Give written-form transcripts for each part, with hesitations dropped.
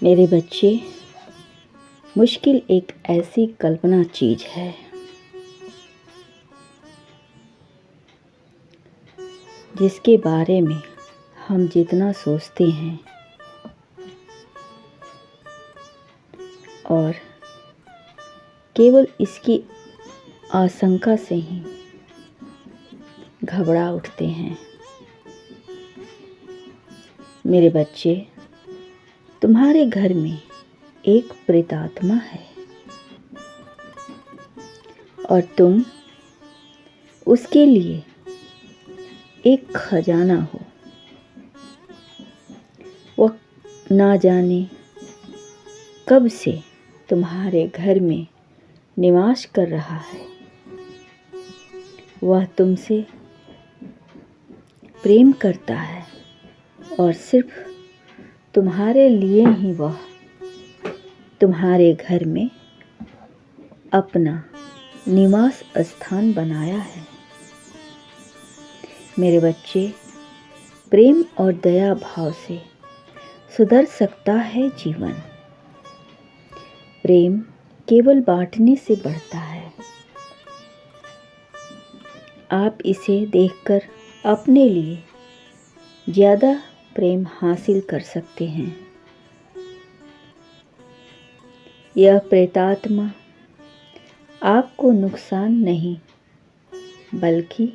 मेरे बच्चे, मुश्किल एक ऐसी कल्पना चीज है जिसके बारे में हम जितना सोचते हैं और केवल इसकी आशंका से ही घबरा उठते हैं। मेरे बच्चे, तुम्हारे घर में एक प्रेतात्मा है और तुम उसके लिए एक खजाना हो। वह ना जाने कब से तुम्हारे घर में निवास कर रहा है। वह तुमसे प्रेम करता है और सिर्फ तुम्हारे लिए ही वह तुम्हारे घर में अपना निवास स्थान बनाया है। मेरे बच्चे, प्रेम और दया भाव से सुधर सकता है जीवन। प्रेम केवल बांटने से बढ़ता है। आप इसे देखकर अपने लिए ज़्यादा प्रेम हासिल कर सकते हैं। यह प्रेतात्मा आपको नुकसान नहीं बल्कि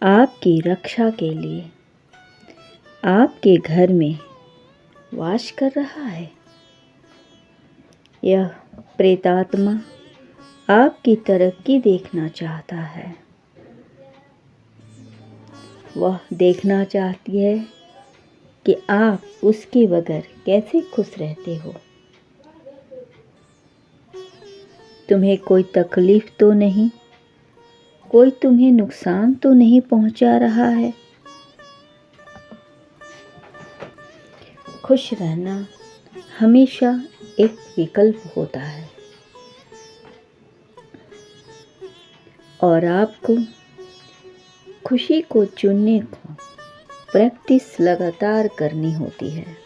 आपकी रक्षा के लिए आपके घर में वास कर रहा है। यह प्रेतात्मा आपकी तरक्की देखना चाहता है। वह देखना चाहती है कि आप उसके बगैर कैसे खुश रहते हो। तुम्हें कोई तकलीफ तो नहीं, कोई तुम्हें नुकसान तो नहीं पहुंचा रहा है। खुश रहना हमेशा एक विकल्प होता है और आपको खुशी को चुनने को प्रैक्टिस लगातार करनी होती है।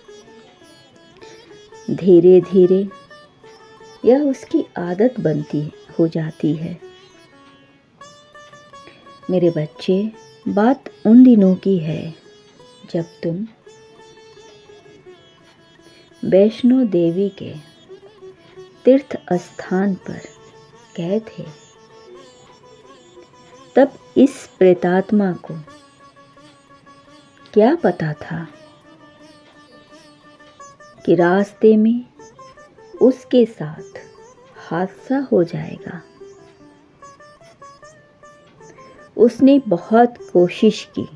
धीरे धीरे यह उसकी आदत हो जाती है। मेरे बच्चे, बात उन दिनों की है जब तुम वैष्णो देवी के तीर्थ स्थान पर गए थे। तब इस प्रेतात्मा को क्या पता था कि रास्ते में उसके साथ हादसा हो जाएगा। उसने बहुत कोशिश की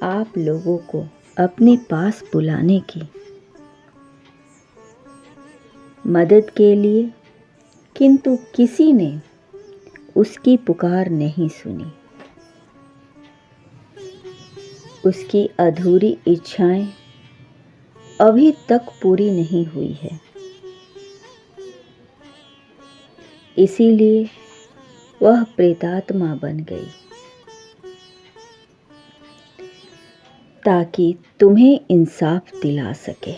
आप लोगों को अपने पास बुलाने की, मदद के लिए, किंतु किसी ने उसकी पुकार नहीं सुनी। उसकी अधूरी इच्छाएं अभी तक पूरी नहीं हुई है। इसीलिए वह प्रेतात्मा बन गई ताकि तुम्हें इंसाफ दिला सके।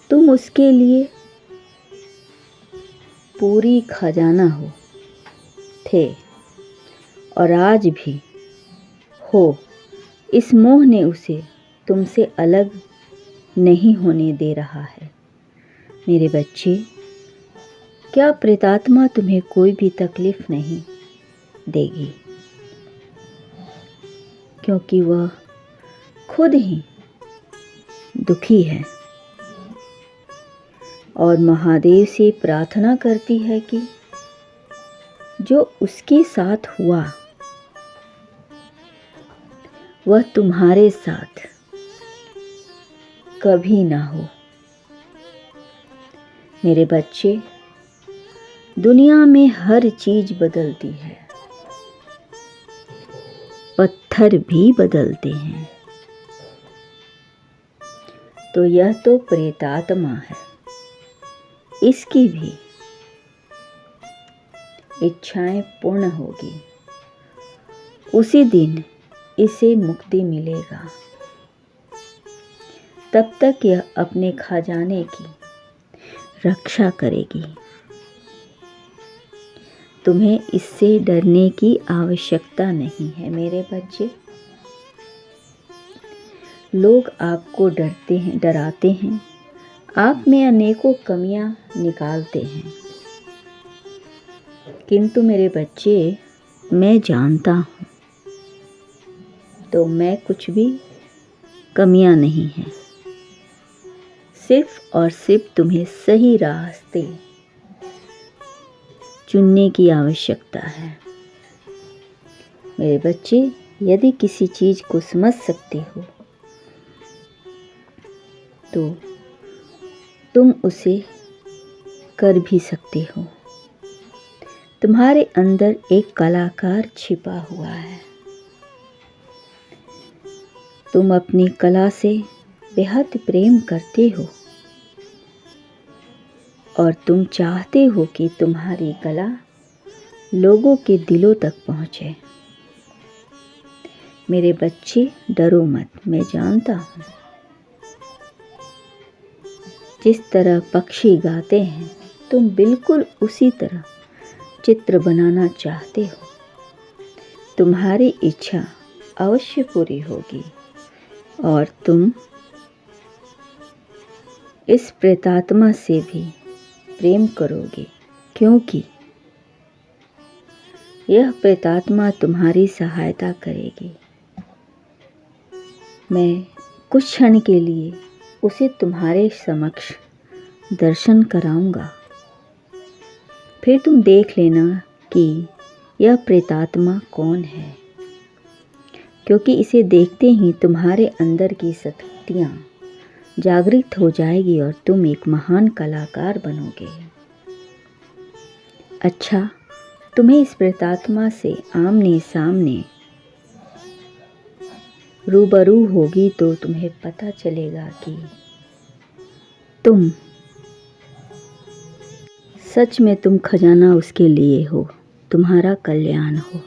तुम उसके लिए पूरी खजाना थे और आज भी हो। इस मोह ने उसे तुमसे अलग नहीं होने दे रहा है। मेरे बच्चे, क्या प्रेतात्मा तुम्हें कोई भी तकलीफ नहीं देगी, क्योंकि वह खुद ही दुखी है और महादेव से प्रार्थना करती है कि जो उसके साथ हुआ वह तुम्हारे साथ कभी ना हो। मेरे बच्चे, दुनिया में हर चीज बदलती है, पत्थर भी बदलते हैं। तो यह तो प्रेतात्मा है, इसकी भी इच्छाएं पूर्ण होगी। उसी दिन इसे मुक्ति मिलेगा। तब तक यह अपने खजाने की रक्षा करेगी। तुम्हें इससे डरने की आवश्यकता नहीं है मेरे बच्चे। लोग आपको डराते हैं, आप में अनेकों कमियां निकालते हैं, किंतु मेरे बच्चे मैं जानता हूँ तो मैं कुछ भी कमियां नहीं हैं। सिर्फ और सिर्फ तुम्हें सही रास्ते चुनने की आवश्यकता है। मेरे बच्चे, यदि किसी चीज को समझ सकते हो तो तुम उसे कर भी सकते हो। तुम्हारे अंदर एक कलाकार छिपा हुआ है। तुम अपनी कला से बेहद प्रेम करते हो और तुम चाहते हो कि तुम्हारी कला लोगों के दिलों तक पहुंचे। मेरे बच्चे डरो मत, मैं जानता हूँ। जिस तरह पक्षी गाते हैं तुम बिल्कुल उसी तरह चित्र बनाना चाहते हो। तुम्हारी इच्छा अवश्य पूरी होगी और तुम इस प्रेतात्मा से भी प्रेम करोगे, क्योंकि यह प्रेतात्मा तुम्हारी सहायता करेगी। मैं कुछ क्षण के लिए उसे तुम्हारे समक्ष दर्शन कराऊंगा, फिर तुम देख लेना कि यह प्रेतात्मा कौन है, क्योंकि इसे देखते ही तुम्हारे अंदर की शक्तियाँ जागृत हो जाएगी और तुम एक महान कलाकार बनोगे। अच्छा, तुम्हें इस प्रेतात्मा से आमने सामने रूबरू होगी तो तुम्हें पता चलेगा कि तुम सच में तुम खजाना उसके लिए हो, तुम्हारा कल्याण हो।